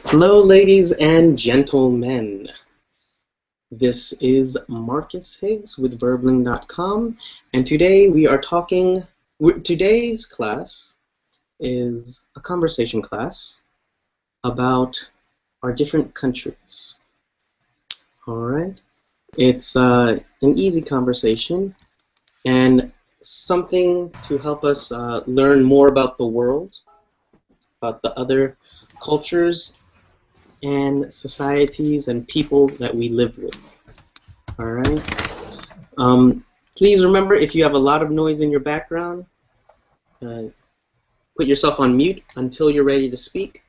Hello, ladies and gentlemen. This is Marcus Higgs with Verbling.com, and today we are talking. Today's class is a conversation class about our different countries. All right, it's an easy conversation and something to help us learn more about the world, about the other cultures and societies and people that we live with. All right. Please remember, if you have a lot of noise in your background, put yourself on mute until you're ready to speak.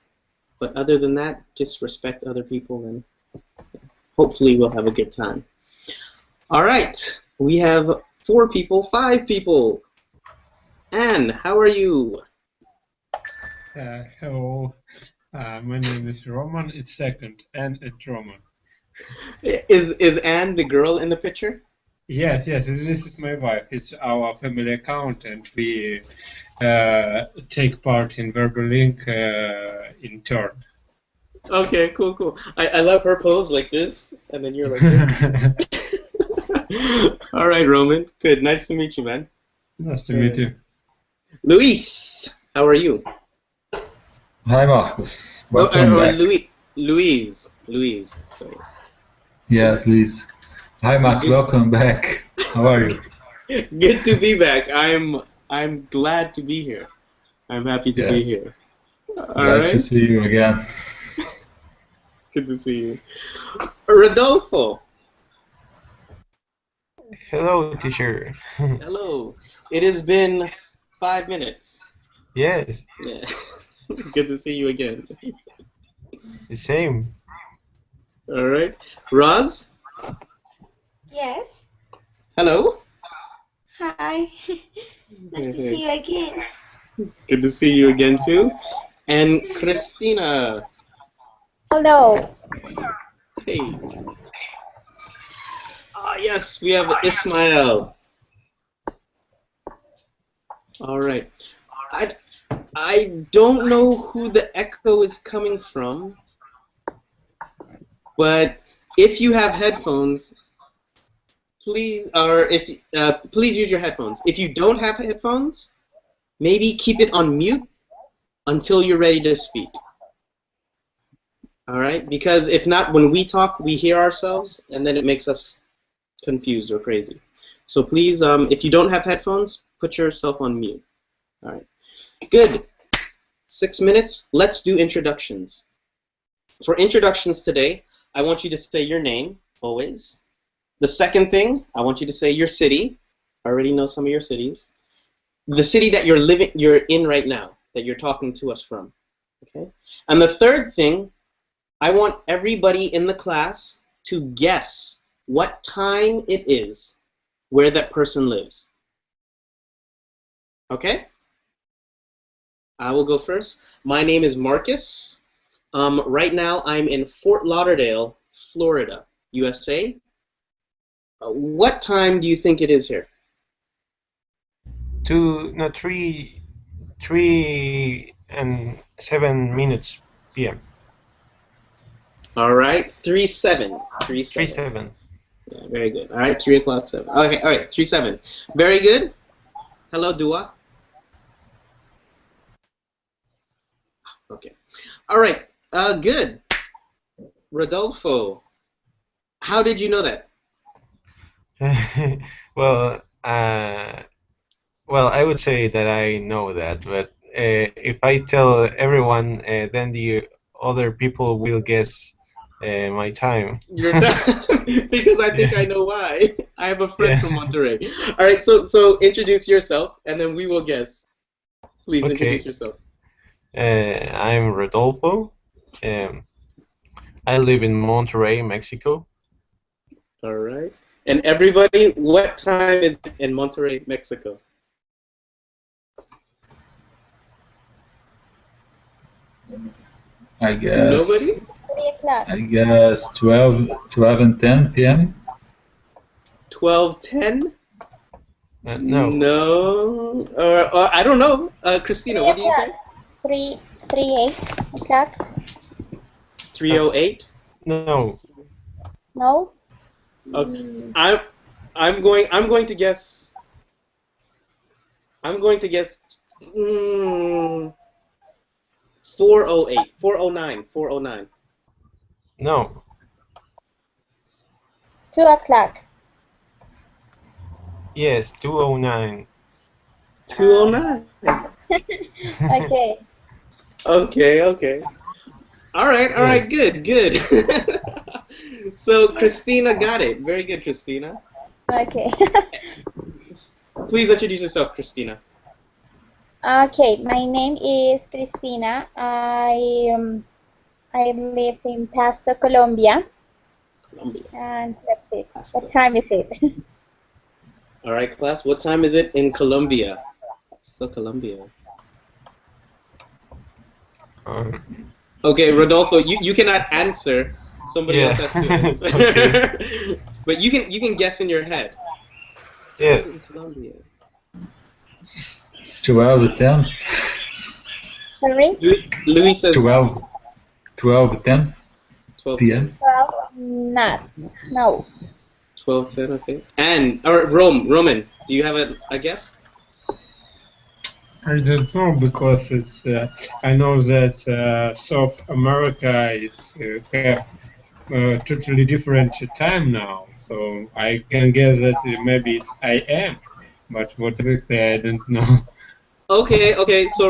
But other than that, just respect other people, and hopefully we'll have a good time. All right. We have 5 people. Anne, how are you? Hello. My name is Roman. It's second, and it's Roman. Is Anne the girl in the picture? Yes. This is my wife. It's our family account, and we take part in VerbalLink in turn. Okay, cool. I love her pose like this, and then you're like this. All right, Roman. Good. Nice to meet you, man. Nice to meet you. Luis, how are you? Hi, Marcus. Welcome back. Louise. Sorry. Yes, Luis. Hi, Max. Welcome back. How are you? Good to be back. I'm glad to be here. I'm happy to be here. Glad to see you again. Good to see you. Rodolfo. Hello, teacher. Hello. It has been 5 minutes. Yes. Yeah. Good to see you again. The same. All right. Roz? Yes. Hello. Hi. Nice to see you again. Good to see you again, too. And Christina. Hello. Hey. Ah, yes, we have Ismail. All right. I don't know who the echo is coming from, but if you have headphones, please, please use your headphones. If you don't have headphones, maybe keep it on mute until you're ready to speak. All right? Because if not, when we talk, we hear ourselves, and then it makes us confused or crazy. So please, if you don't have headphones, put yourself on mute. All right. Good. 6 minutes. Let's do introductions. For introductions today, I want you to say your name, always. The second thing, I want you to say your city. I already know some of your cities. The city that you're in right now, that you're talking to us from. Okay? And the third thing, I want everybody in the class to guess what time it is where that person lives. Okay? I will go first. My name is Marcus. Right now I'm in Fort Lauderdale, Florida, USA. What time do you think it is here? 3 and 7 minutes p.m. All right, 3-7. 3-7. Yeah, very good. All right, 3 o'clock 7. Okay, all right, 3-7. Very good. Hello, Dua. Okay. All right. Good. Rodolfo, how did you know that? Well, I would say that I know that, but if I tell everyone, then the other people will guess my time. Your time? Because I think I know why. I have a friend from Monterrey. All right, so introduce yourself, and then we will guess. Please introduce yourself. I'm Rodolfo. I live in Monterrey, Mexico. All right. And everybody, what time is it in Monterrey, Mexico? I guess. Nobody? 3 o'clock. I guess 12 and 10 p.m. 12:10? No. No. Or I don't know. Christina, what do you say? 3:08 o'clock. 3:08? No. No. Okay. I'm going to guess. I'm going to guess 4:08, 4:09, 4:09. No. 2 o'clock. Yes, 2:09. 2:09. Okay. Okay. All right, Yes. good. So Christina got it. Very good, Christina. Okay. Please introduce yourself, Christina. Okay. My name is Cristina. I live in Pasto, Colombia, Colombia. and that's it. Pasto. What time is it? All right, class. What time is it in Colombia? So Colombia. Okay, Rodolfo, you cannot answer. Somebody else has to answer. Okay. But you can guess in your head. Yes. Colombia. 12:10. Sorry. Louis says 12:10 12. p.m. 12. Not. No. 12:10. Okay. And Roman, do you have a guess? I don't know because it's. I know that South America is have totally different time now, so I can guess that maybe it's AM, but what exactly I don't know. Okay. So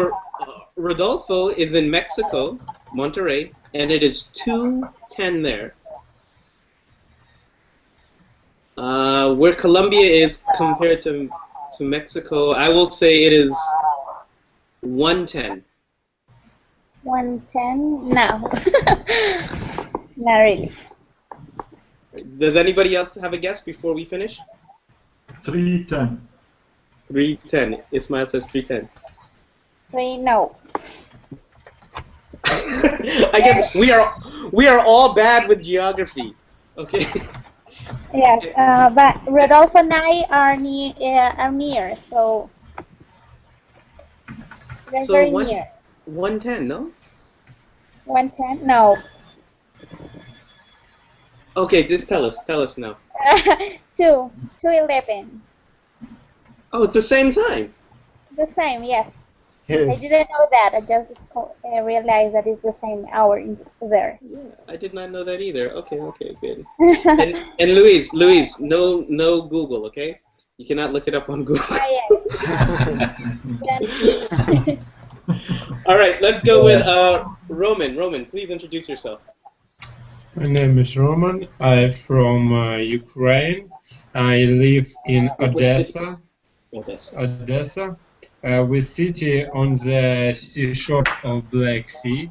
Rodolfo is in Mexico, Monterrey, and it is 2:10 there. Where Colombia is compared to Mexico, I will say it is 1:10. 1:10? No. Not really. Does anybody else have a guess before we finish? 3:10. 3:10. Ismail says 3:10. 3, no. I guess we are all bad with geography. Okay. Yes, but Rodolfo and I are near, so they're So very near. 1:10, no? 1:10? No. Okay, just tell us now. 2:11. Oh, it's the same time. The same, yes. I Yes. didn't know that. I just realized that it's the same hour there. Yeah, I did not know that either. Okay, good. And Luis, no Google, okay? You cannot look it up on Google. All right, let's go with Roman. Roman, please introduce yourself. My name is Roman. I'm from Ukraine. I live in What city? Odessa. Odessa. Odessa, with city on the seashore of Black Sea,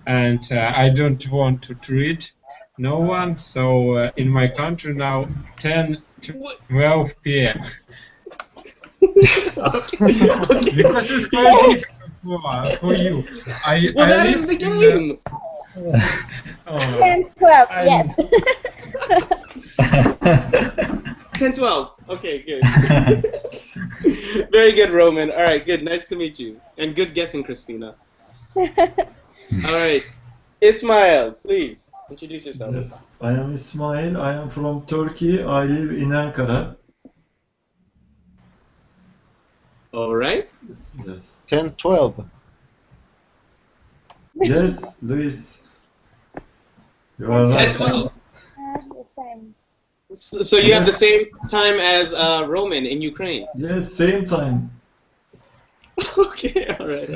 and I don't want to treat no one. So in my country now, 10 to 12 p.m. Okay. Because it's quite difficult for you. Well, that is live the in game. 10, 12, I'm- yes. 10-12. Okay, good. Very good, Roman. All right, good. Nice to meet you. And good guessing, Christina. All right. Ismail, please introduce yourself. Yes, I am Ismail. I am from Turkey. I live in Ankara. All right. Yes. 10:12. Yes, Luis. You are right. 10-12. The same. So you have the same time as Roman in Ukraine. Yes, same time. Okay, all right.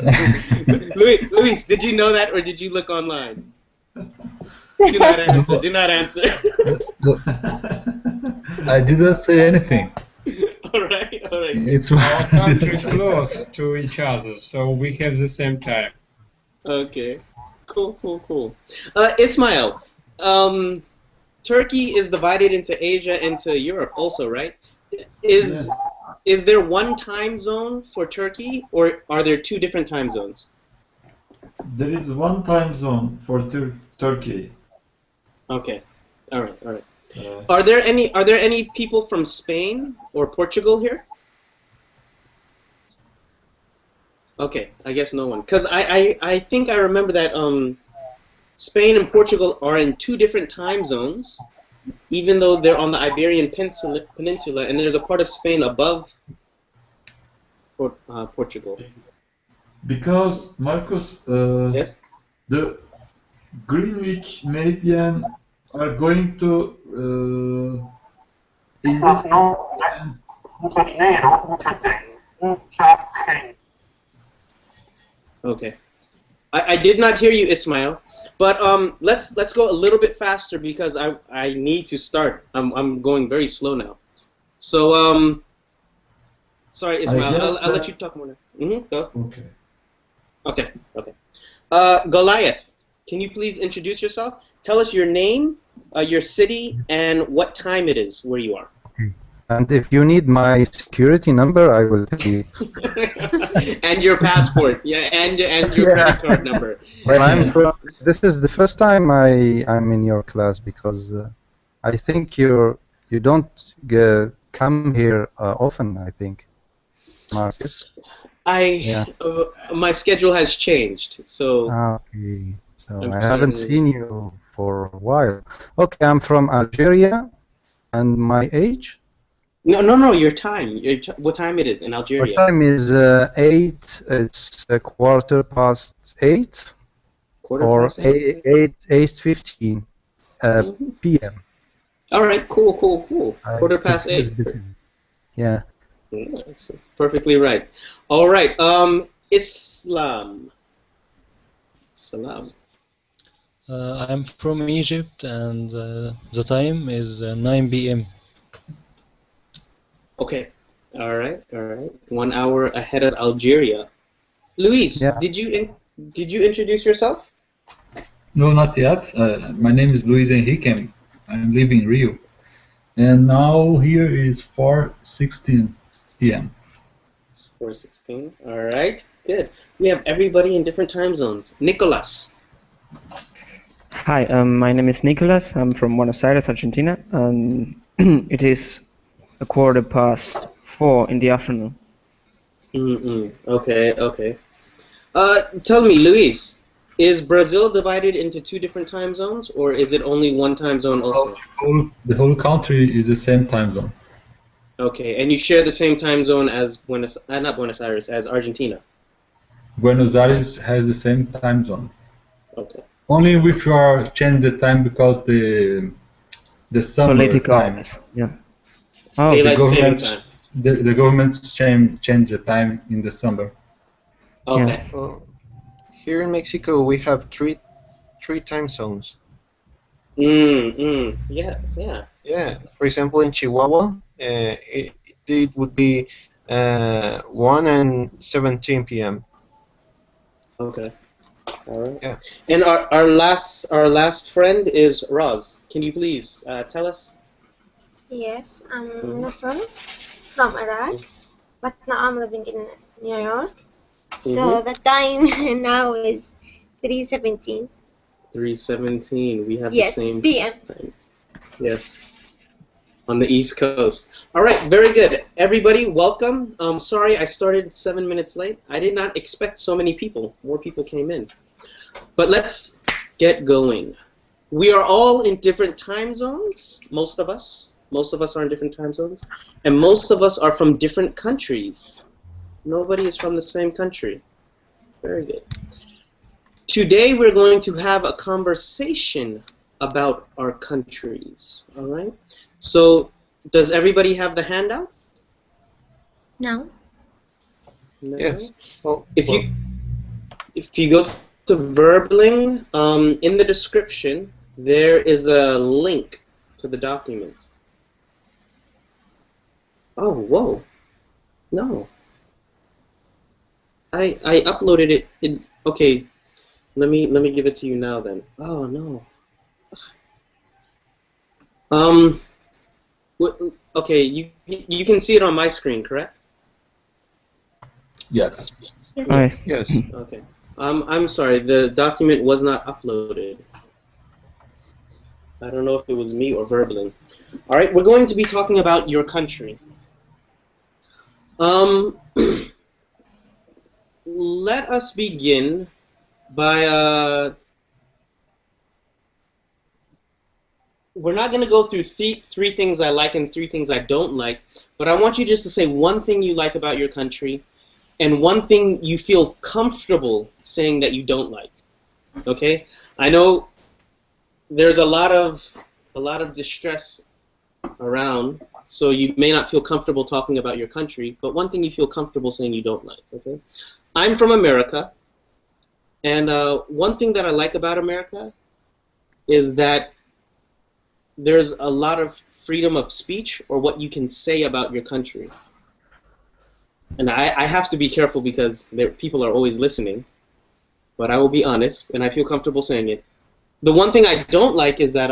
Luis, did you know that or did you look online? Do not answer. Do not answer. I didn't say anything. All right. It's Our countries close to each other, so we have the same time. Okay. Cool. Ismail, Turkey is divided into Asia and to Europe also, right? Yes. Is there one time zone for Turkey or are there two different time zones? There is one time zone for Turkey. Okay. All right. Are there any people from Spain or Portugal here? Okay, I guess no one. Because I think I remember that Spain and Portugal are in two different time zones, even though they're on the Iberian Peninsula, and there's a part of Spain above Portugal. Because Marcus, Yes? the Greenwich Meridian are going to in this Okay. I did not hear you, Ismail. But let's go a little bit faster because I need to start. I'm going very slow now. So sorry, Ismail. I'll let you talk more now. Go. Okay. Okay. Goliath, can you please introduce yourself? Tell us your name, your city, and what time it is where you are. And if you need my security number, I will tell you. And your passport, yeah, and your credit card number. Well, this is the first time I'm in your class because I think you don't come here often. I think, Marcus. My schedule has changed, so. Okay, so I haven't seen you for a while. Okay, I'm from Algeria, and my age. No, your time. What time it is in Algeria? What time is 8? It's a quarter past 8. Or 8:15 p.m. All right, cool. Quarter past 8. Yeah. That's perfectly right. All right, Islam. Salam. I'm from Egypt, and the time is 9 p.m. Okay. All right. 1 hour ahead of Algeria. Luis, yeah. Did you introduce yourself? No, not yet. My name is Luis Henrique. I'm living in Rio. And now here is 4:16 p.m. 4:16. All right. Good. We have everybody in different time zones. Nicolas. Hi, my name is Nicolas. I'm from Buenos Aires, Argentina. It is 4:15 in the afternoon. Okay. Tell me, Luis, is Brazil divided into two different time zones, or is it only one time zone also? The whole country is the same time zone. Okay, and you share the same time zone as not Buenos Aires, as Argentina. Buenos Aires has the same time zone. Okay. Only if you are change the time because the summer Political time. Yeah. Oh, daylight saving time. The government change the time in the summer. Okay. Yeah. Well, here in Mexico, we have three time zones. Yeah. Yeah. For example, in Chihuahua, it would be 1 and 17 p.m. Okay. All right. Yeah. And our last friend is Roz. Can you please tell us? Yes, I'm Russell from Iraq, but now I'm living in New York. So the time now is 3:17. 3:17. We have the same PM. time. Yes. On the East Coast. All right, very good. Everybody, welcome. Sorry I started 7 minutes late. I did not expect so many people. More people came in. But let's get going. We are all in different time zones, most of us. Most of us are in different time zones. And most of us are from different countries. Nobody is from the same country. Very good. Today we're going to have a conversation about our countries. All right? So, does everybody have the handout? No. No? Yes. Well, If you go to Verbling, in the description, there is a link to the document. Oh, whoa. No. I uploaded it. Okay, let me give it to you now then. Oh no. Okay, you can see it on my screen, correct? Yes. Yes. Yes. Okay. I'm sorry, the document was not uploaded. I don't know if it was me or Verbling. All right, we're going to be talking about your country. Let us begin by we're not going to go through three things I like and three things I don't like, but I want you just to say one thing you like about your country and one thing you feel comfortable saying that you don't like. Okay? I know there's a lot of distress around, so you may not feel comfortable talking about your country, but one thing you feel comfortable saying you don't like, okay? I'm from America, and one thing that I like about America is that there's a lot of freedom of speech or what you can say about your country. And I have to be careful because people are always listening, but I will be honest, and I feel comfortable saying it. The one thing I don't like is that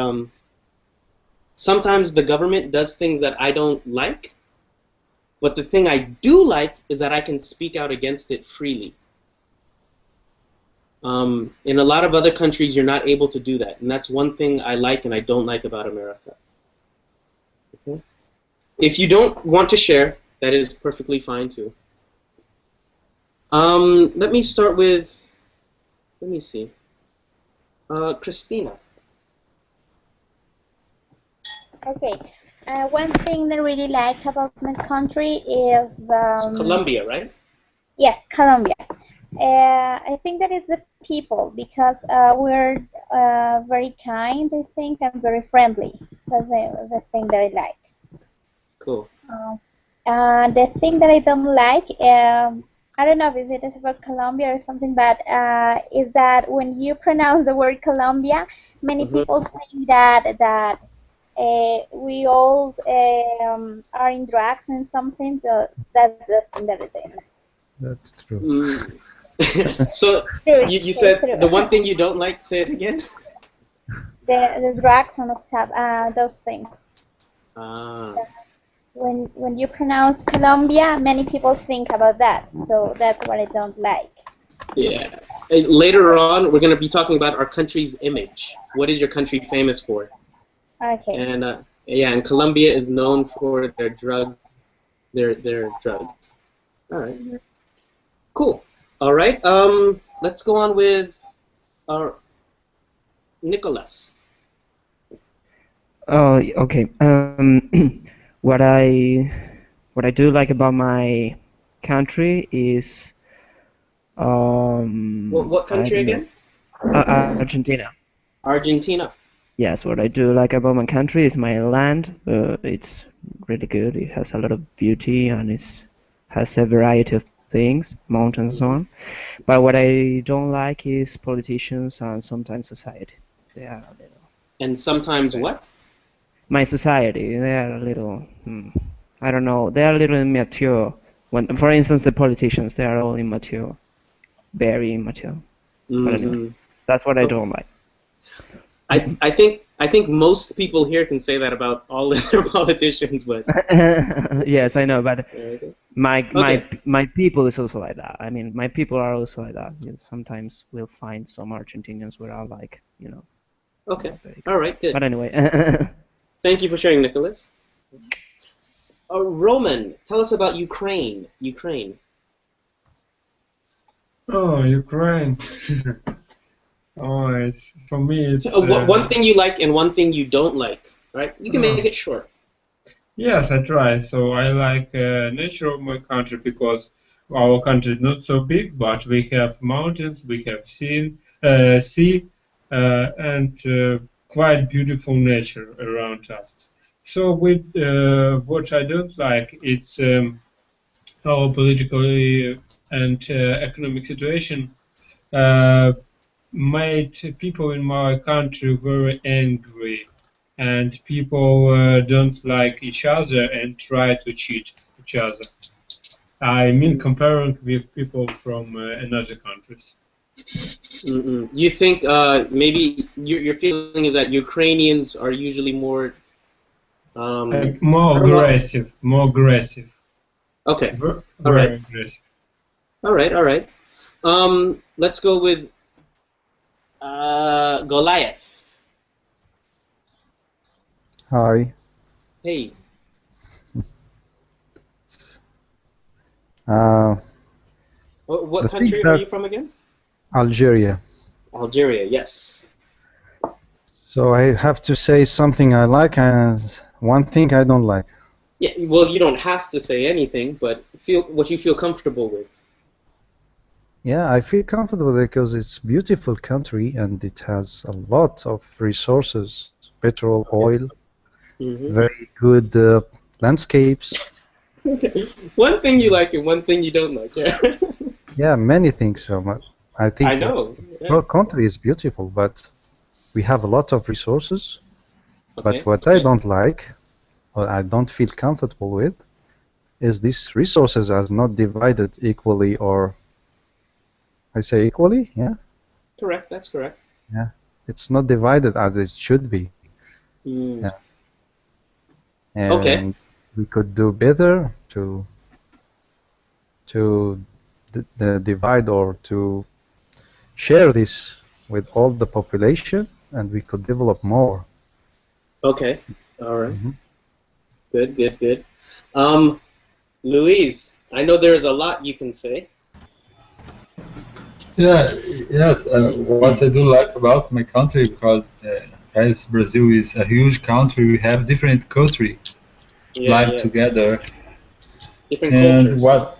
sometimes the government does things that I don't like, but the thing I do like is that I can speak out against it freely. In a lot of other countries, you're not able to do that, and that's one thing I like and I don't like about America. Okay? If you don't want to share, that is perfectly fine too. Let me start with, let me see, Christina. Okay. One thing that I really liked about my country is the... It's Colombia, right? Yes, Colombia. I think that it's the people, because we're very kind, I think, and very friendly. That's the thing that I like. Cool. The thing that I don't like, I don't know if it is about Colombia or something, but is that when you pronounce the word Colombia, many people think that we all are in drugs and something. So that's the thing that I don't like. That's true. So you said the one thing you don't like, say it again? The drugs and stuff, those things. Ah. When you pronounce Colombia, many people think about that. So that's what I don't like. Yeah. Later on, we're going to be talking about our country's image. What is your country famous for? Okay. And yeah, and Colombia is known for their drugs. All right. Cool. All right. Let's go on with our Nicholas. Oh, okay. What I do like about my country is What country again? Argentina. Argentina. Yes, what I do like about my country is my land. It's really good. It has a lot of beauty and it has a variety of things, mountains and so on. But what I don't like is politicians and sometimes society. They are a little. And sometimes what? My society, they are a little. I don't know. They are a little immature. When, for instance, the politicians, they are all immature, very immature. But anyway, that's what I don't like. I think most people here can say that about all of their politicians, but yes, I know, but my people is also like that. I mean, my people are also like that. You know, sometimes we'll find some Argentinians where are like, you know. Okay. All right. Good. But anyway. Thank you for sharing, Nicholas. Roman, tell us about Ukraine. Ukraine. Oh, Ukraine. Oh, it's for me. It's one thing you like and one thing you don't like, right? You can make it short. Yes, I try. So I like nature of my country because our country is not so big, but we have mountains, we have sea, and quite beautiful nature around us. So with what I don't like, it's our political and economic situation made people in my country very angry, and people don't like each other and try to cheat each other. I mean, comparing with people from another countries. You think maybe your feeling is that Ukrainians are usually more more aggressive, more aggressive. Okay. Very aggressive. All right. Let's go with Goliath. Hi. Hey. Uh, What the thing country are that you from again? Algeria. Algeria, yes. So I have to say something I like and one thing I don't like. Yeah, well, you don't have to say anything, but feel what you feel comfortable with. Yeah, I feel comfortable because it's a beautiful country and it has a lot of resources, petrol, oil, very good landscapes. One thing you like and one thing you don't like, yeah. Yeah, many things. I think I know. our country is beautiful, but we have a lot of resources. But Okay. what I don't like, or I don't feel comfortable with, is these resources are not divided equally, or I say equally, yeah? Correct, that's correct. Yeah, it's not divided as it should be. Mm. Yeah. Okay. And we could do better to divide or to share this with all the population, and we could develop more. Okay. All right. Good, good, good. Louise, I know there's a lot you can say. Yeah, yes. What I do like about my country, because as Brazil is a huge country, we have different countries live together. Different And cultures. what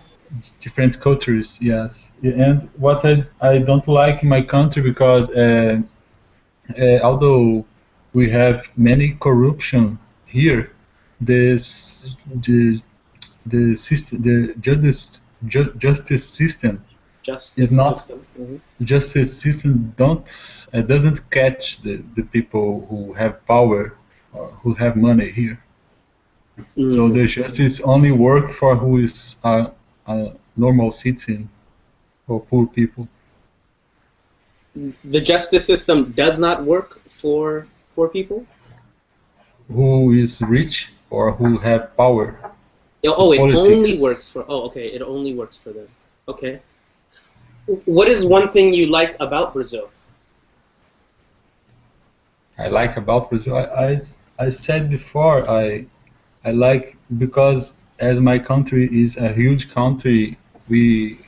different cultures, yes. And what I don't like in my country, because although we have many corruption here, this the system, the justice system Justice is not system. justice system doesn't catch the people who have power or who have money here. So the justice only work for who is a normal citizen or poor people. The justice system does not work for poor people? Who is rich or who have power. Oh, it Politics. only works for... Oh, okay. It only works for them. Okay. What is one thing you like about Brazil? I like about Brazil. I said before, I like, because as my country is a huge country, we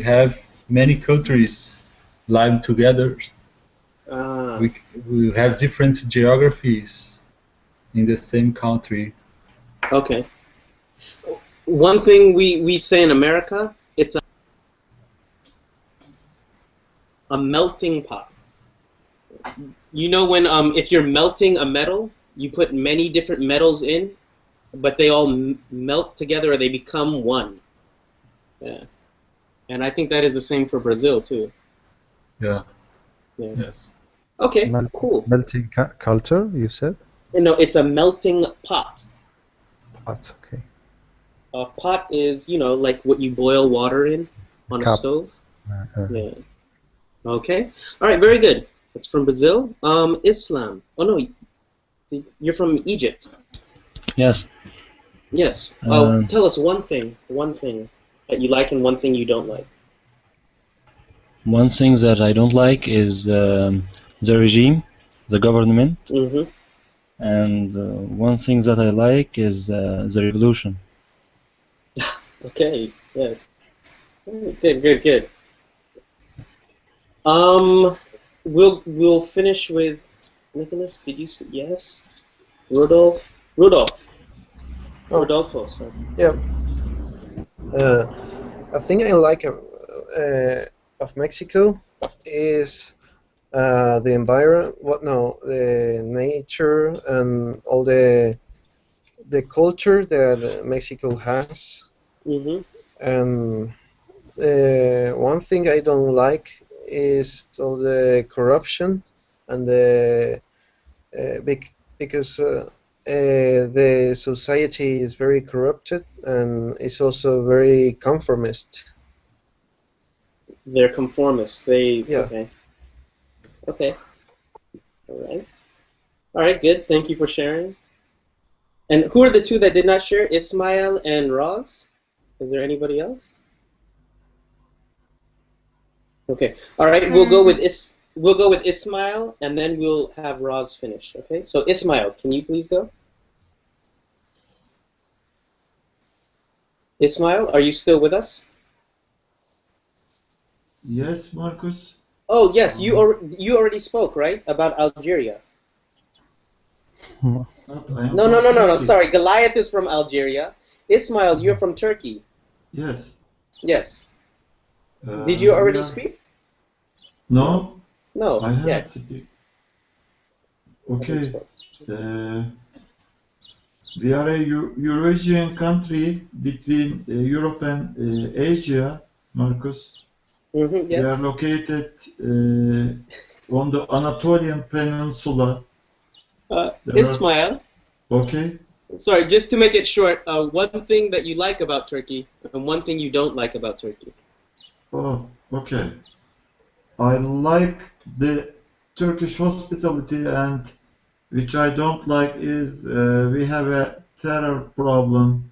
have many countries live together. We have different geographies in the same country. Okay. One thing we say in America, it's a melting pot. You know when if you're melting a metal, you put many different metals in, but they all melt together or they become one. Yeah. And I think that is the same for Brazil too. Yeah. Yeah. Yes. Okay, cool. Melting culture, you said? No, it's a melting pot. Pot, okay. A pot is, you know, like what you boil water in on a stove. Yeah. Okay. All right, very good. That's from Brazil. Islam. Oh, no, you're from Egypt. Yes. Yes. Tell us one thing that you like and one thing you don't like. One thing that I don't like is the regime, the government. And one thing that I like is the revolution. Okay, yes. Good, good, good. We'll finish with Nicholas. Did you speak? Yes. Rodolfo. Sorry. Yeah. A thing I like of Mexico is the environment. The nature and all the culture that Mexico has. And one thing I don't like is all the corruption and because the society is very corrupted and it's also very conformist. They're conformists. Yeah. Okay. Okay. All right. Good. Thank you for sharing. And who are the two that did not share? Ismail and Roz? Is there anybody else? Okay. All right. We'll go with Ismail, and then we'll have Roz finish. Okay. So Ismail, can you please go? Ismail, are you still with us? Yes, Marcus. Oh, yes, you already spoke, right? About Algeria. No, No. Sorry, Goliath is from Algeria. Ismail, you're from Turkey. Yes. Yes. Did you already speak? No. No. I haven't speak. Okay. We are a Eurasian country between Europe and Asia, Marcus. Yes. We are located on the Anatolian Peninsula. Ismail. Okay. Sorry, just to make it short, one thing that you like about Turkey and one thing you don't like about Turkey. Oh, okay. I like the Turkish hospitality, and which I don't like is we have a terror problem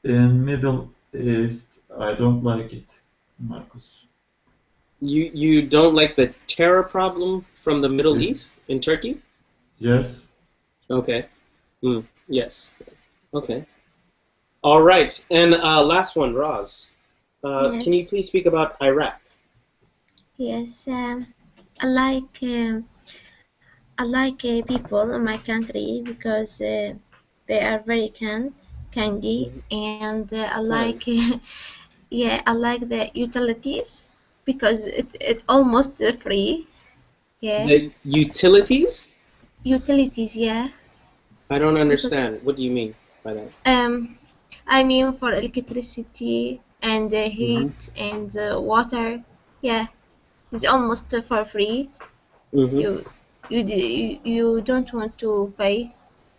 in Middle East. I don't like it, Marcus. You don't like the terror problem from the Middle East in Turkey? Yes. Okay. Yes. Okay. All right. And last one, Roz. Yes. Can you please speak about Iraq? Yes. I like people in my country because they are very candy, and I like I like the utilities because it almost free. Yeah. The utilities? Utilities, yeah. I don't understand. What do you mean by that? I mean for electricity and heat and water. Yeah, it's almost for free. You don't want to pay,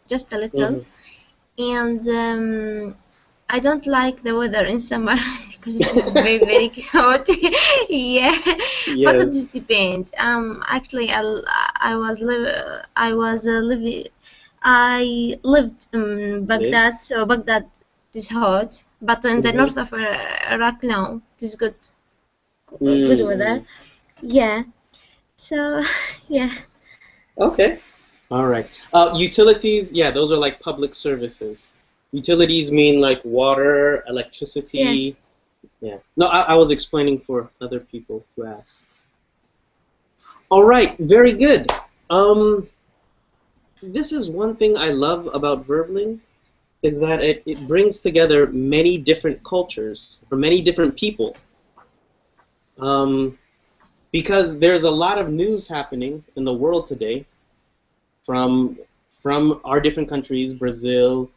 just a little. And I don't like the weather in summer because it's very very hot. Yeah. Yes. But it just depends. Actually, I lived in Baghdad, so Baghdad is hot. But in the north of Iraq, no, it is good weather. Yeah. So, yeah. Okay. All right. Utilities, yeah, those are like public services. Utilities mean like water, electricity. Yeah. No, I was explaining for other people who asked. All right. Very good. This is one thing I love about Verbling, is that it brings together many different cultures or many different people. Because there's a lot of news happening in the world today from our different countries, Brazil,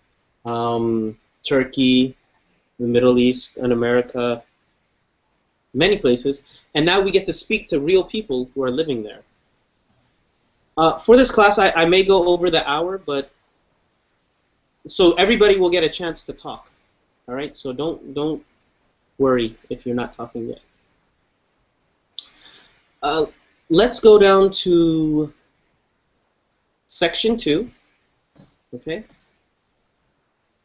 Turkey, the Middle East, and America, many places. And now we get to speak to real people who are living there. For this class, I may go over the hour, but so everybody will get a chance to talk. All right, so don't worry if you're not talking yet. Let's go down to section 2, okay?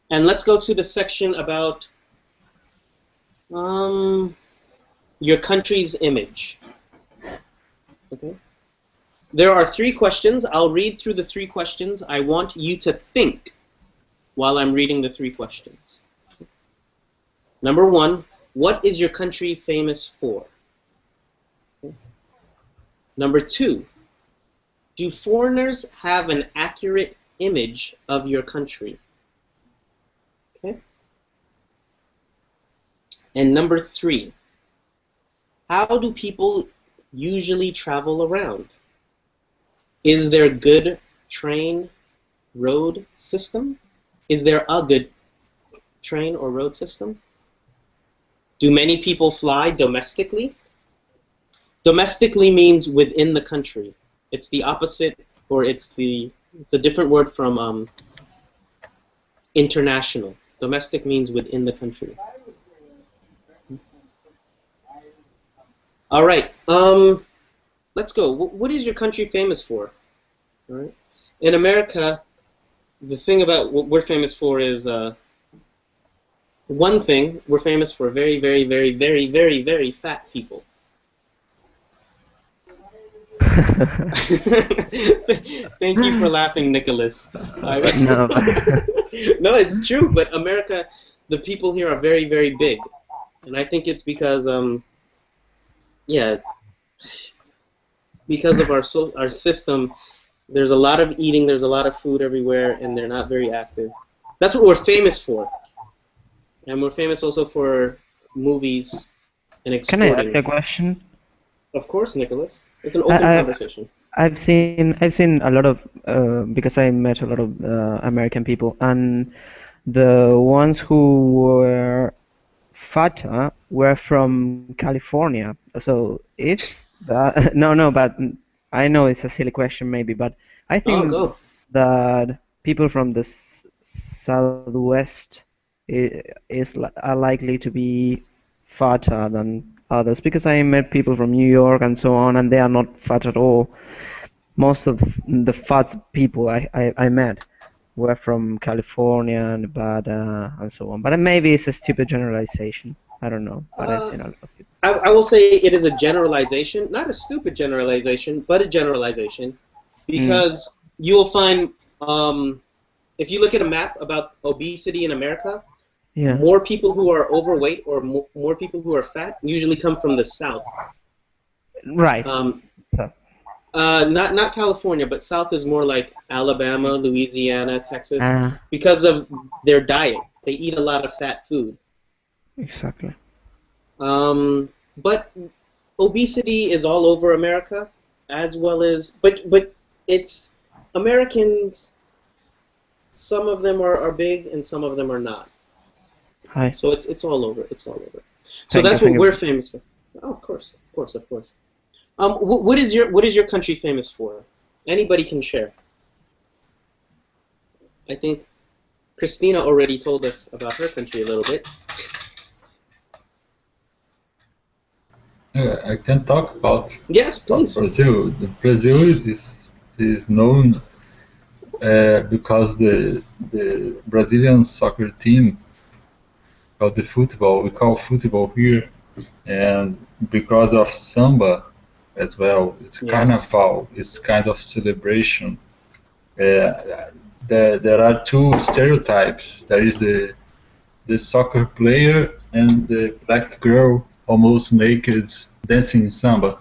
And let's go to the section about your country's image, okay? There are 3 questions. I'll read through the 3 questions. I want you to think while I'm reading the 3 questions. Number 1, what is your country famous for? Number 2, do foreigners have an accurate image of your country? Okay. And number 3, how do people usually travel around? Is there good train road system? Is there a good train or road system? Do many people fly domestically? Domestically means within the country. It's the opposite, or it's a different word from international. Domestic means within the country. All right. Let's go. What is your country famous for? All right. In America, the thing about what we're famous for is one thing. We're famous for very, very, very, very, very, very fat people. Thank you for laughing, Nicholas. No. No, it's true. But America, the people here are very, very big, and I think it's because yeah, because of our system. There's a lot of eating. There's a lot of food everywhere, and they're not very active. That's what we're famous for, and we're famous also for movies and Can I exporting. ask a question? Of course, Nicholas. It's an open conversation. I've seen a lot of because I met a lot of American people, and the ones who were fatter were from California. So is that no, but I know it's a silly question maybe, but I think go. that people from the Southwest are likely to be fatter than others because I met people from New York and so on, and they are not fat at all. Most of the fat people I met were from California, Nevada, and so on. But maybe it's a stupid generalization. I don't know. But I've seen a lot of people. I will say it is a generalization, not a stupid generalization, but a generalization, because you'll find if you look at a map about obesity in America, more people who are overweight or more people who are fat usually come from the South. Right. Not California, but South is more like Alabama, Louisiana, Texas, because of their diet. They eat a lot of fat food. Exactly. But obesity is all over America, as well as but it's Americans. Some of them are big, and some of them are not. Hi. So it's all over. It's all over. So that's what we're famous for. Oh, of course. What is your country famous for? Anybody can share. I think Christina already told us about her country a little bit. I can talk about Brazil. Brazil is known because the Brazilian soccer team, called the football, we call football here, and because of samba as well, it's carnival, it's kind of celebration. There are two stereotypes. There is the soccer player and the black girl almost naked dancing samba.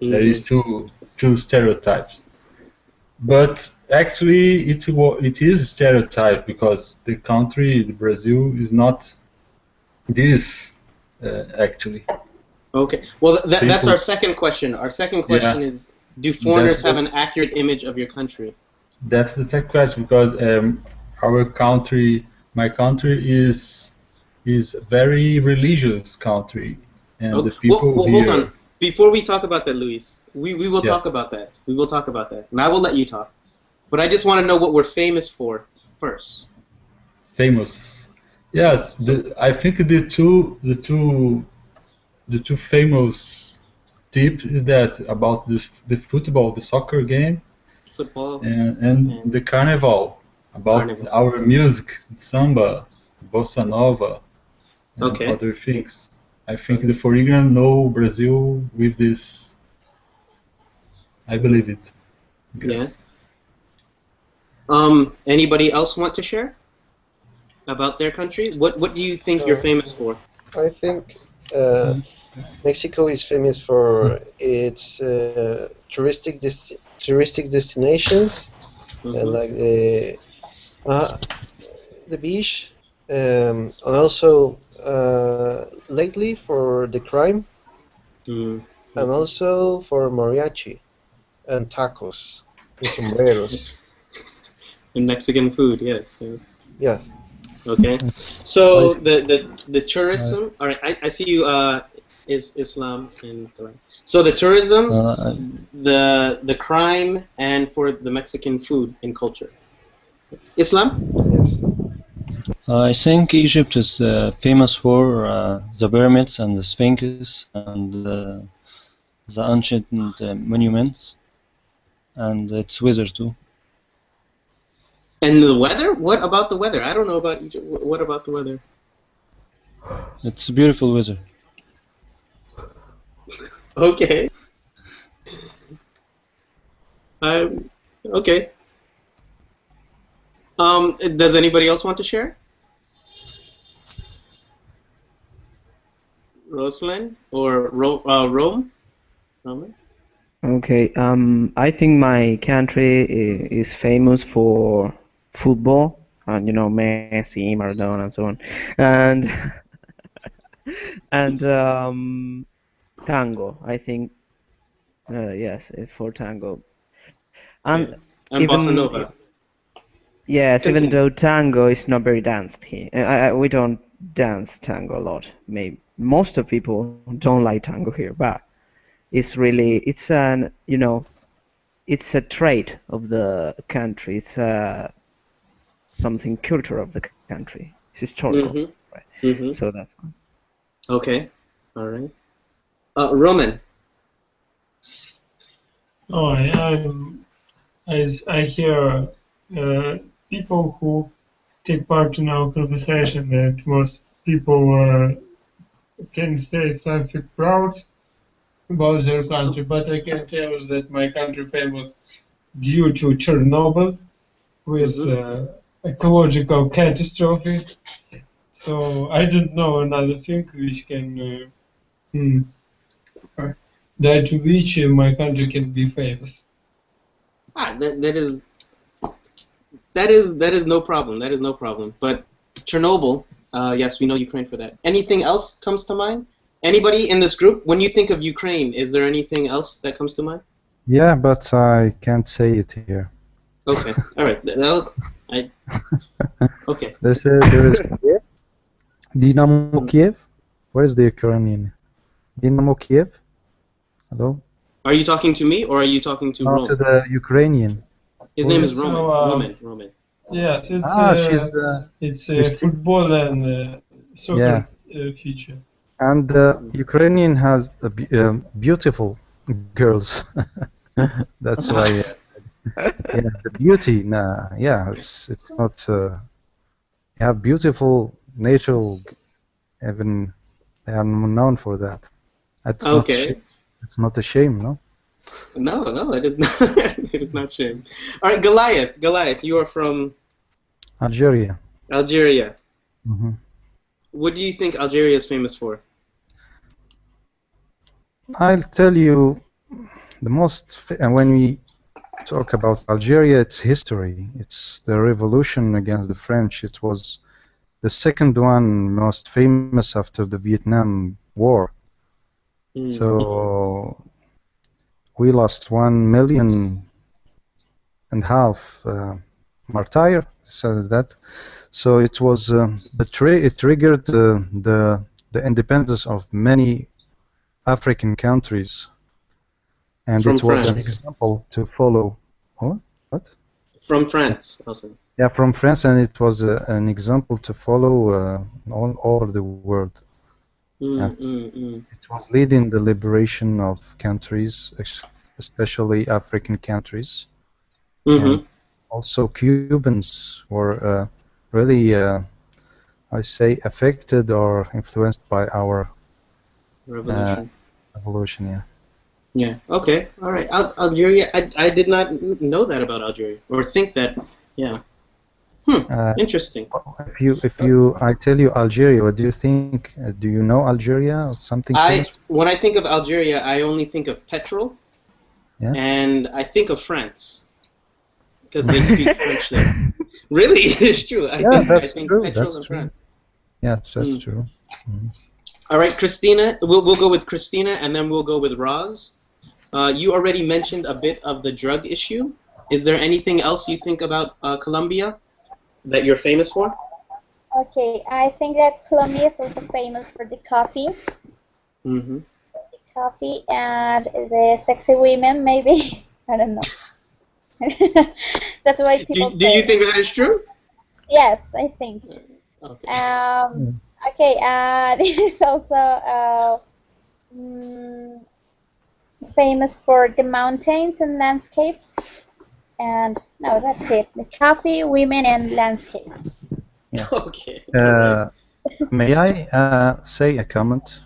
There is two stereotypes. But actually, it is a stereotype because the country, the Brazil, is not this actually. Okay. Well, that's our second question. Our second question is: do foreigners have an accurate image of your country? That's the second question because our country, my country, is a very religious country, and the people here. Hold on. Before we talk about that, Luis, we will talk about that. We will talk about that, and I will let you talk. But I just want to know what we're famous for first. Famous, yes. I think the two famous tips is that about the football, the soccer game, and the carnival, about our music, samba, bossa nova, and other things. I think the foreigner know Brazil with this. I believe it. Yes. Yeah. Anybody else want to share about their country? What do you think you're famous for? I think Mexico is famous for its touristic destinations, like the beach, and also lately for the crime, and also for mariachi and tacos and sombreros. And Mexican food, yes. Yeah. Okay. So the tourism. All right. I see you. Is Islam and so the tourism, the crime, and for the Mexican food and culture. Islam. Yes. I think Egypt is famous for the pyramids and the Sphinx and the ancient monuments, and its weather too. And the weather? What about the weather? I don't know about Egypt. What about the weather? It's beautiful weather. Okay. Okay. Does anybody else want to share? Rosalind or Rome? Roman? Okay. I think my country is famous for football, and Messi, Maradona, and so on, and and tango. I think yes, for tango, and Yes. And bossa even nova. yes, even Continue. though tango is not very danced here, we don't dance tango a lot. Maybe most of people don't like tango here, but it's a trait of the country. It's something culture of the country. It's historical, Mm-hmm. right? Mm-hmm. So that's one. Okay. All right. Roman. Oh, as I hear people who take part in our conversation, that most people can say something proud about their country, but I can tell you that my country famous due to Chernobyl with ecological catastrophe. So I don't know another thing which can that to which my country can be famous. That is no problem. That is no problem. But Chernobyl, yes, we know Ukraine for that. Anything else comes to mind? Anybody in this group, when you think of Ukraine, is there anything else that comes to mind? Yeah, but I can't say it here. Okay, all right. Okay. There is Kiev. Dynamo Kiev. Where is the Ukrainian? Dynamo Kiev. Hello. Are you talking to me or are you talking to Rome? To the Ukrainian. His name is Roman. Roman. Yes, it's football and soccer feature. And Ukrainian has beautiful girls. That's why. Yeah, the beauty. It's not. You have beautiful natural. Even they are known for that. It's okay. It's not a shame, no. No, it is not. It is not shame. All right, Goliath. Goliath, you are from Algeria. Algeria. Mm-hmm. What do you think Algeria is famous for? I'll tell you the most. When we talk about Algeria, it's history. It's the revolution against the French. It was the second one most famous after the Vietnam War. So we lost 1.5 million martyr. So that. So it was it triggered the independence of many African countries, and From it was France. an example to follow. What? From France, also. Yeah, from France, and it was an example to follow all over the world. It was leading the liberation of countries, especially African countries. And also Cubans were really, I say, affected or influenced by our revolution. Yeah. Yeah. Okay. All right. Algeria. I did not know that about Algeria, or think that. Yeah. Interesting. I tell you Algeria, what do you think? Do you know Algeria or something? When I think of Algeria, I only think of petrol, and I think of France, because they speak French there. Really, it is true. I think true. petrol That's in true. France. Yeah, that's true. All right, Christina. We'll go with Christina, and then we'll go with Roz. You already mentioned a bit of the drug issue. Is there anything else you think about Colombia that you're famous for? Okay, I think that Colombia is also famous for the coffee. Mm-hmm. The coffee and the sexy women, maybe. I don't know. That's why people say. Do you think that is true? Yes, I think. Okay. Okay, and it is also famous for the mountains and landscapes. And no, that's it. The coffee, women, and landscapes. Yeah. Okay. May I say a comment,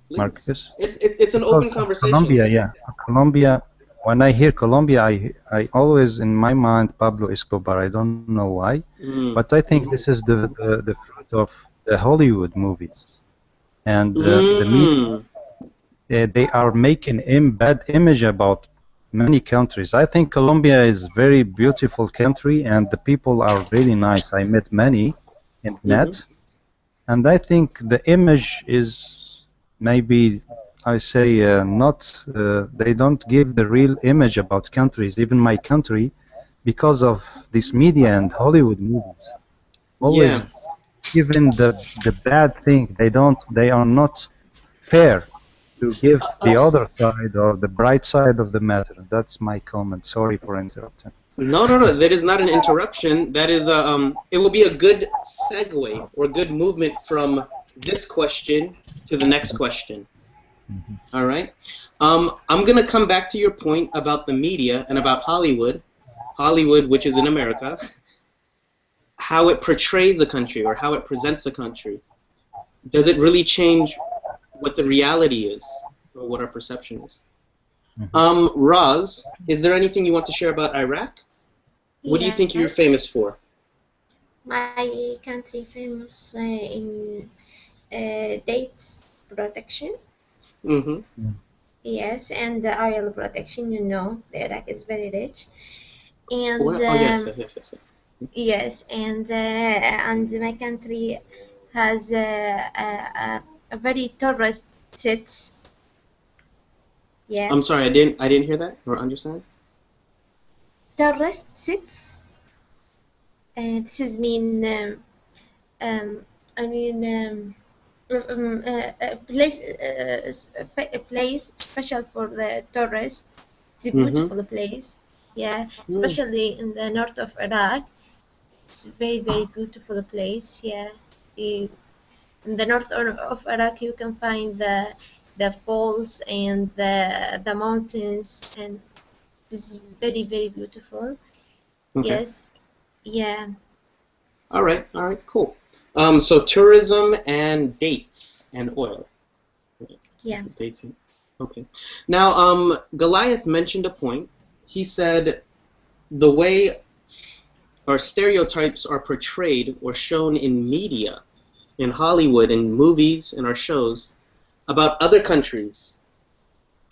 Please. Marcus? It's an open conversation. Colombia, yeah. Colombia. When I hear Colombia, I always in my mind Pablo Escobar. I don't know why, but I think this is the fruit of the Hollywood movies. and the media, they are making bad image about many countries. I think Colombia is very beautiful country, and the people are really nice. I met many in net, and I think the image is maybe, I say, not. They don't give the real image about countries, even my country, because of this media and Hollywood movies. Always, even the bad thing, they are not fair to give the other side or the bright side of the matter. That's my comment. Sorry for interrupting. No, that is not an interruption. That is it will be a good segue or good movement from this question to the next question. All right. I'm gonna come back to your point about the media and about Hollywood, which is in America, how it portrays a country or how it presents a country. Does it really change what the reality is or what our perception is? Roz, is there anything you want to share about Iraq? What do you think you're famous for? My country famous in dates protection. Yes, and the oil protection. You know, the Iraq is very rich, and yes, and my country has a very tourist sits. Yeah. I'm sorry, I didn't hear that or understand. Tourist sits. This is mean. I mean. A place special for the tourists. It's a beautiful place. Yeah, especially in the north of Iraq. It's a very, very beautiful place. Yeah. In the north of Iraq, you can find the falls and the mountains, and it's very, very beautiful. Yes. Yeah. All right, cool. So tourism and dates and oil. Yeah. Dates. Okay. Now, Goliath mentioned a point. He said the way our stereotypes are portrayed or shown in media, in Hollywood, in movies, in our shows, about other countries,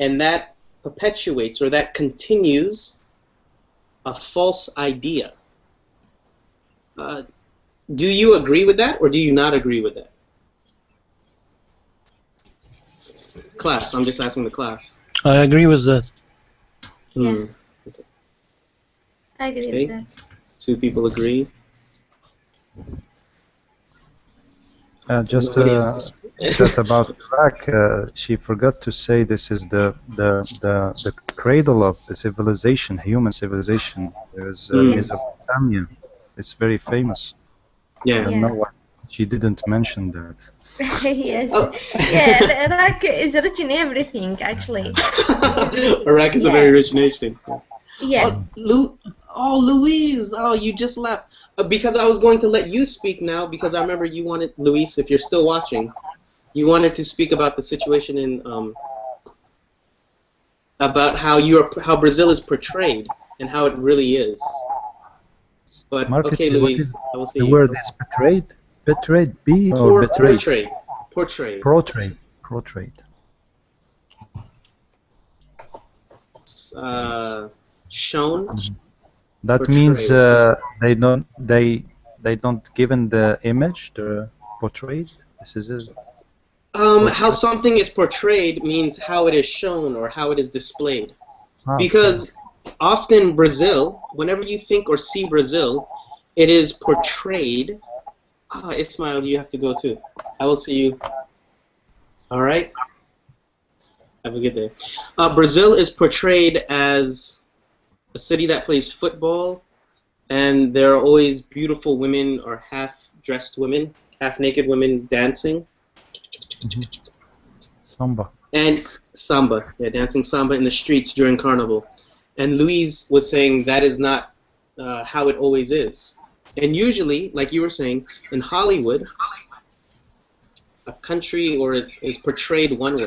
and that perpetuates or that continues a false idea. Do you agree with that, or do you not agree with that? Class, I'm just asking the class. I agree with that. Yeah. I agree with that. Two people agree. Just about Iraq, she forgot to say this is the cradle of the civilization, human civilization. There's Mesopotamia. It's very famous. Yeah. I don't know why she didn't mention that. Yes. Yeah, Iraq is rich in everything, actually. Iraq is a very rich nation. Yes. Louise! Oh, you just left. Because I was going to let you speak now, because I remember you wanted, Louise, if you're still watching, you wanted to speak about the situation in, about how Brazil is portrayed and how it really is. But Marcus, okay, Louise, I will see the you. word is portrayed? Portrayed, B or betrayed? Portrayed. Shown. That portrayed. Means they don't given the image, the portrayed. This is it. How something is portrayed means how it is shown or how it is displayed. Because often Brazil, whenever you think or see Brazil, it is portrayed. Ismail, you have to go too. I will see you. All right. Have a good day. Brazil is portrayed as a city that plays football, and there are always beautiful women or half-dressed women, half-naked women dancing. Samba. And samba, yeah, dancing samba in the streets during Carnival. And Louise was saying that is not how it always is. And usually, like you were saying, in Hollywood, a country or is portrayed one way.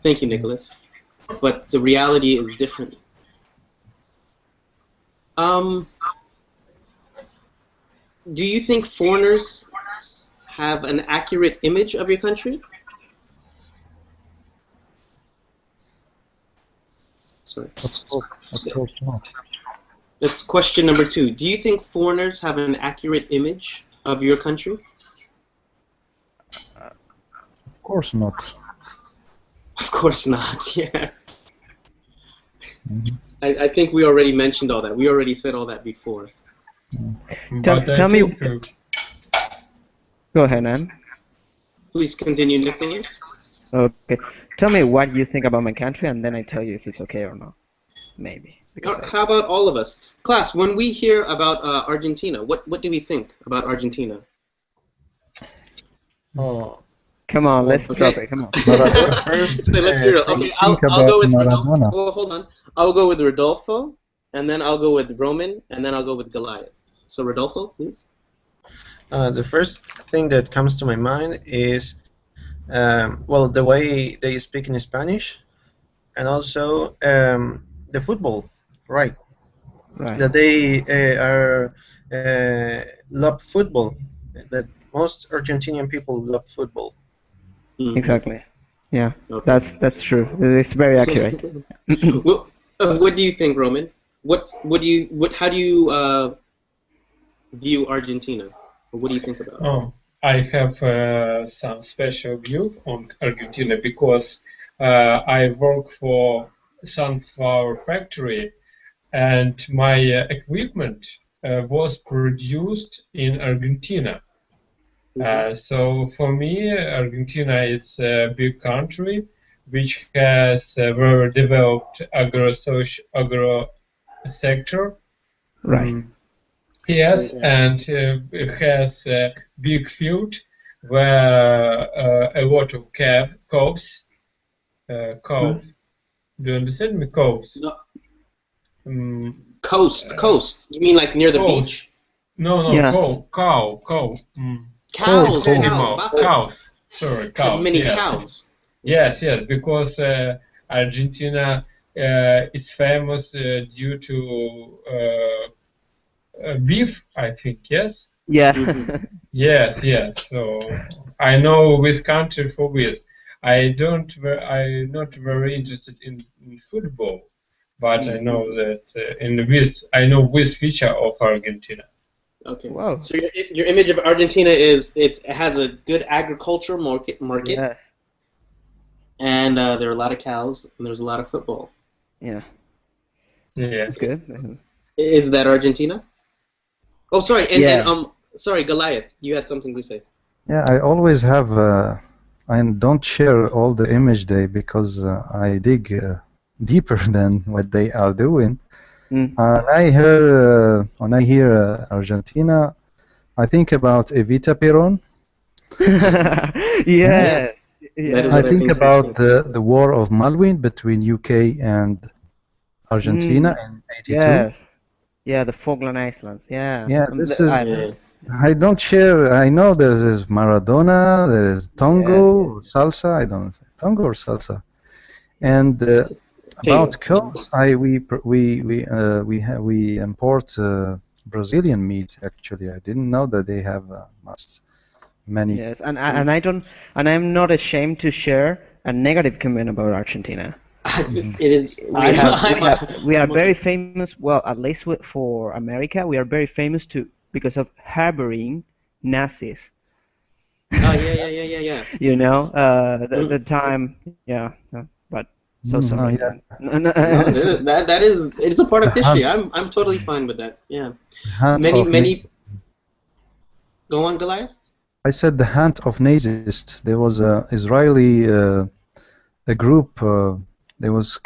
Thank you, Nicholas. But the reality is different. Do you think foreigners have an accurate image of your country? Sorry. Of course not. That's question number 2. Do you think foreigners have an accurate image of your country? Of course not. Of course not, yeah. I think we already mentioned all that. We already said all that before. Tell me. Go ahead, Anne. Please continue, Nicholas. Okay. Tell me what you think about my country, and then I tell you if it's okay or not. Maybe. How about all of us? Class, when we hear about Argentina, what do we think about Argentina? Oh. Come on, let's drop it. Come on. First, let's hear it. Okay, I'll go with Rodolfo. Oh, hold on. I'll go with Rodolfo, and then I'll go with Roman, and then I'll go with Goliath. So Rodolfo, please. The first thing that comes to my mind is, well, the way they speak in Spanish, and also the football, right? That they love football. That most Argentinian people love football. Exactly. Yeah, okay. That's true. It's very accurate. Well, what do you think, Roman? How do you view Argentina? Or what do you think about it? Oh, I have some special view on Argentina because I work for sunflower factory, and my equipment was produced in Argentina. So for me, Argentina is a big country which has a very developed agro sector. Right. Yes, and it has a big field where a lot of cows. Do you understand me? Cows. No. Coast. You mean like near the beach? No, Yeah. Cow. Cows. Sorry, cows. Has many cows. Yes, because Argentina is famous due to beef, I think. Yes. Yeah. Yes. So I know this country for this. I'm not very interested in football, but I know that I know this feature of Argentina. Okay. Wow. So your image of Argentina is it has a good agricultural market, Yeah. and there are a lot of cows and there's a lot of football. Yeah. Yeah. That's good. Is that Argentina? Oh, sorry. Yeah. Sorry, Goliath. You had something to say. Yeah, I always have. I don't share all the image they because I dig deeper than what they are doing. When I hear Argentina, I think about Evita Peron. Yeah. I think about the war of Malwin between UK and Argentina in '82. Yes. Yeah, the Falkland Islands. Yeah. Yeah, this is. I don't share. I know there is Maradona, there is tango, salsa. I don't know, tango or salsa. And about cows, we import Brazilian meat. Actually, I didn't know that they have many. Yes, and I'm not ashamed to share a negative comment about Argentina. It is. We are very famous. Well, at least for America, we are very famous because of harboring Nazis. Oh yeah. You know, the time, yeah, but so sorry. No, it's a part of history. I'm totally fine with that. Yeah. Many. Go on, Goliath. I said the hand of Nazis. There was a Israeli a group. They was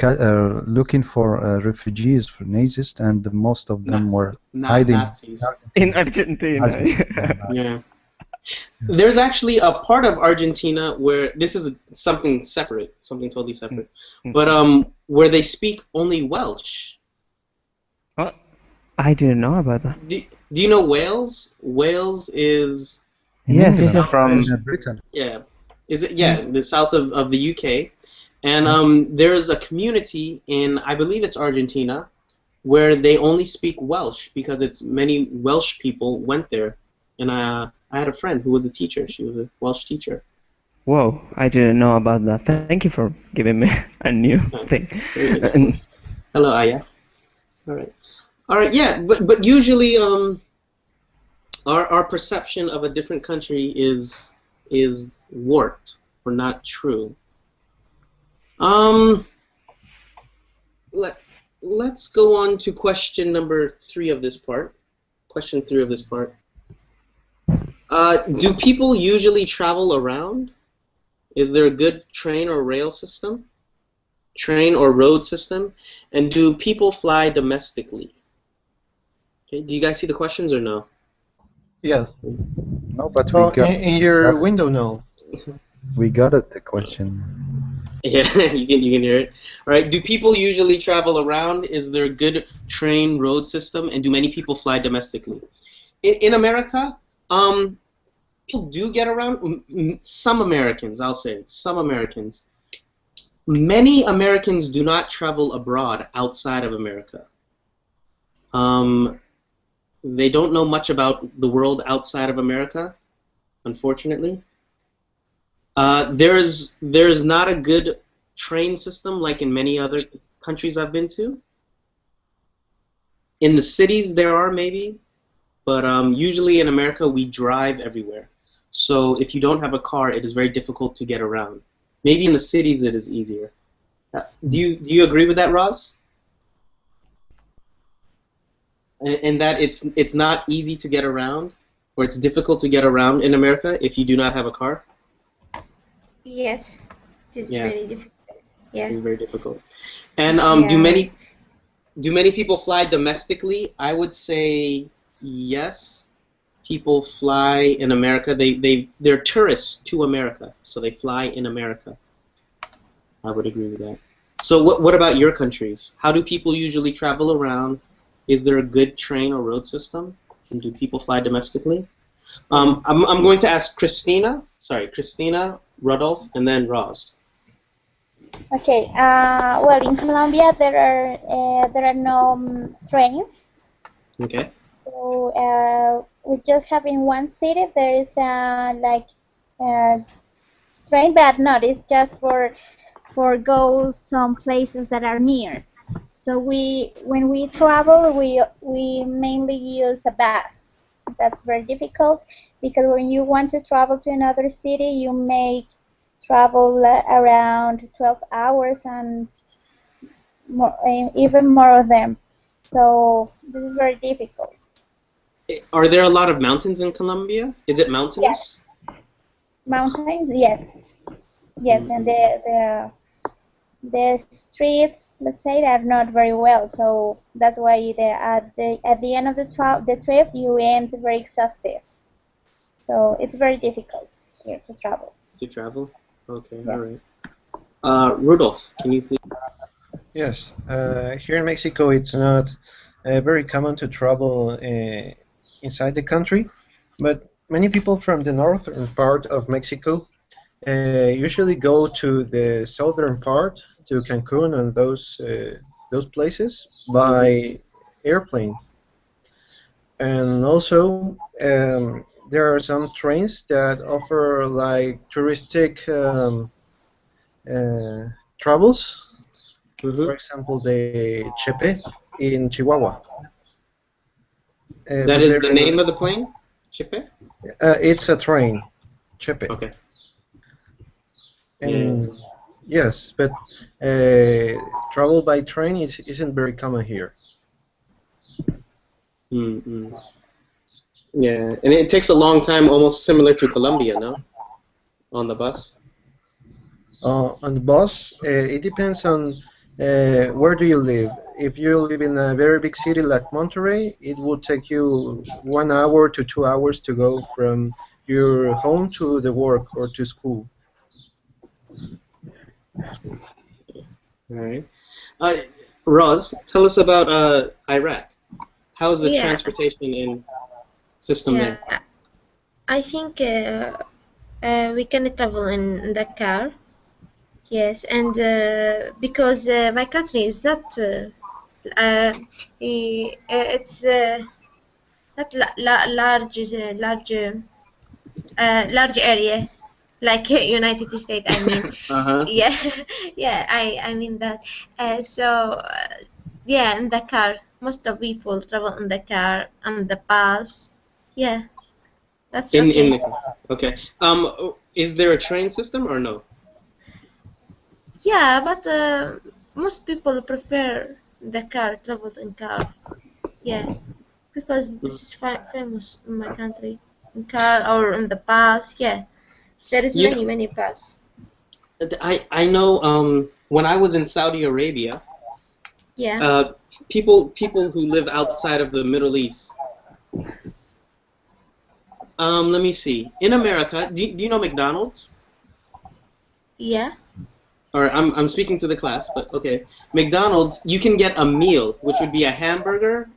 looking for refugees for Nazis, and most of them were hiding Nazis. In Argentina. Yeah. There's actually a part of Argentina where this is something totally separate, but where they speak only Welsh. Oh, I didn't know about that. Do you know Wales? Wales is from Britain. Yeah, the south of the UK. And there's a community in, I believe it's Argentina, where they only speak Welsh because many Welsh people went there. And I I had a friend who was a teacher. She was a Welsh teacher. Whoa, I didn't know about that. Thank you for giving me a new thing. Hello, Aya. All right. Yeah, but usually, our perception of a different country is warped or not true. Let's go on to question number 3 of this part. Question 3 of this part. Do people usually travel around? Is there a good train or rail system? Train or road system? And do people fly domestically? Okay, do you guys see the questions or no? Yeah. No, but we got in your window, no. We got it, the question. Yeah, you can hear it. All right. Do people usually travel around? Is there a good train road system? And do many people fly domestically? In America, people do get around. Some Americans, I'll say, some Americans. Many Americans do not travel abroad outside of America. They don't know much about the world outside of America, unfortunately. There's not a good train system like in many other countries I've been to. In the cities there are maybe, but usually in America we drive everywhere. So if you don't have a car, it is very difficult to get around. Maybe in the cities it is easier. Do you agree with that, Roz? And that it's not easy to get around, or it's difficult to get around in America if you do not have a car? Yes, it is very difficult. Yeah. It's very difficult. And do many people fly domestically? I would say yes. People fly in America. They're tourists to America, so they fly in America. I would agree with that. So what about your countries? How do people usually travel around? Is there a good train or road system? And do people fly domestically? I'm going to ask Christina, Rodolfo, and then Ross. Okay. Well, in Colombia there are no trains. Okay. So we just have in one city there is like train, but not. It's just for go some places that are near. So when we travel, we mainly use a bus. That's very difficult because when you want to travel to another city, you may travel around 12 hours and more, even more of them. So this is very difficult. Are there a lot of mountains in Colombia? Is it mountainous? Yes. Mountains, yes. Yes, and the streets, let's say, are not very well, so that's why at the end of the trip you end very exhausted. So it's very difficult here to travel. To travel? Okay, yeah. All right. Rudolph, can you please? Yes. Here in Mexico, it's not very common to travel inside the country, but many people from the northern part of Mexico usually go to the southern part, to Cancun and those places by airplane. And also there are some trains that offer like touristic travels. For example, the Chepe in Chihuahua. That is the name of the plane? Chepe? It's a train. Chepe. Okay. And yes, but travel by train isn't very common here. Mm-hmm. Yeah, and it takes a long time, almost similar to Colombia, no? On the bus? On the bus, it depends on where do you live. If you live in a very big city like Monterrey, it will take you 1 hour to 2 hours to go from your home to the work or to school. All right. Roz, tell us about Iraq. How is the transportation system there? I think we can travel in the car. Yes, and because my country is not, it's not large large area, like United States. I mean, yeah, yeah. I mean that. Yeah, in the car, most of people travel in the car and the bus. Yeah, that's okay. In the okay. Is there a train system or no? Yeah, but most people prefer the car, travel in car. Yeah, because this is famous in my country. In car or in the bus. Yeah, there is You know, many bus. I know. When I was in Saudi Arabia, Yeah. people who live outside of the Middle East. Let me see. In America, do you know McDonald's? Yeah. Or I'm speaking to the class, but okay. McDonald's, you can get a meal, which would be a hamburger,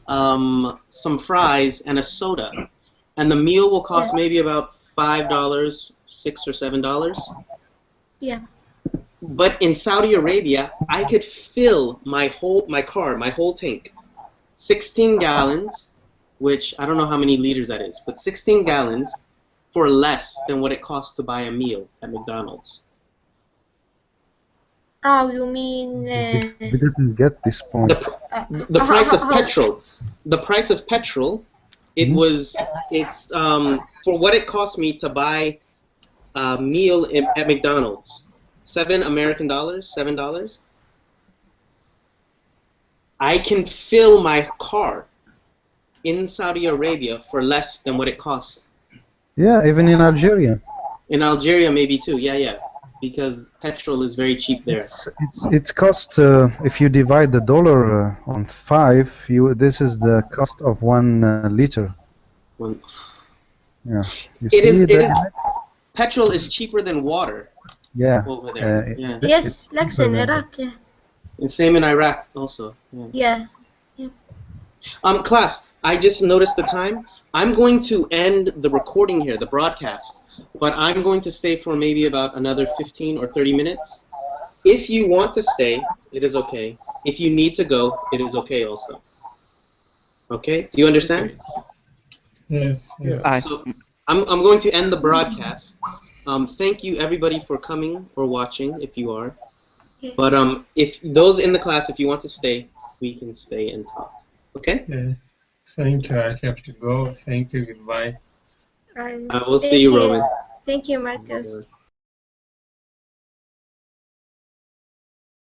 some fries, and a soda, and the meal will cost maybe about $5, $6 or $7. Yeah. But in Saudi Arabia, I could fill my whole tank, 16 gallons, which I don't know how many liters that is, but 16 gallons for less than what it costs to buy a meal at McDonald's. Oh, you mean We didn't get this point. The price of petrol. The price of petrol. It's for what it cost me to buy a meal at McDonald's. $7. I can fill my car in Saudi Arabia for less than what it costs. Yeah, even in Algeria. In Algeria, maybe too. Yeah. Because petrol is very cheap there. It costs, if you divide the dollar on 5, this is the cost of 1 liter. Yeah. Petrol is cheaper than water. Yeah. Over there. Yes, like in Iraq. Yeah. And same in Iraq also. Yeah. Class, I just noticed the time. I'm going to end the recording here, the broadcast, but I'm going to stay for maybe about another 15 or 30 minutes. If you want to stay, it is okay. If you need to go, it is okay also. Okay? Do you understand? Yes. So I'm going to end the broadcast. Thank you everybody for coming or watching if you are. But if those in the class, if you want to stay, we can stay and talk. Okay? Yeah. Thank you. I have to go. Thank you. Goodbye. I will see you, Roman. Thank you, Marcus.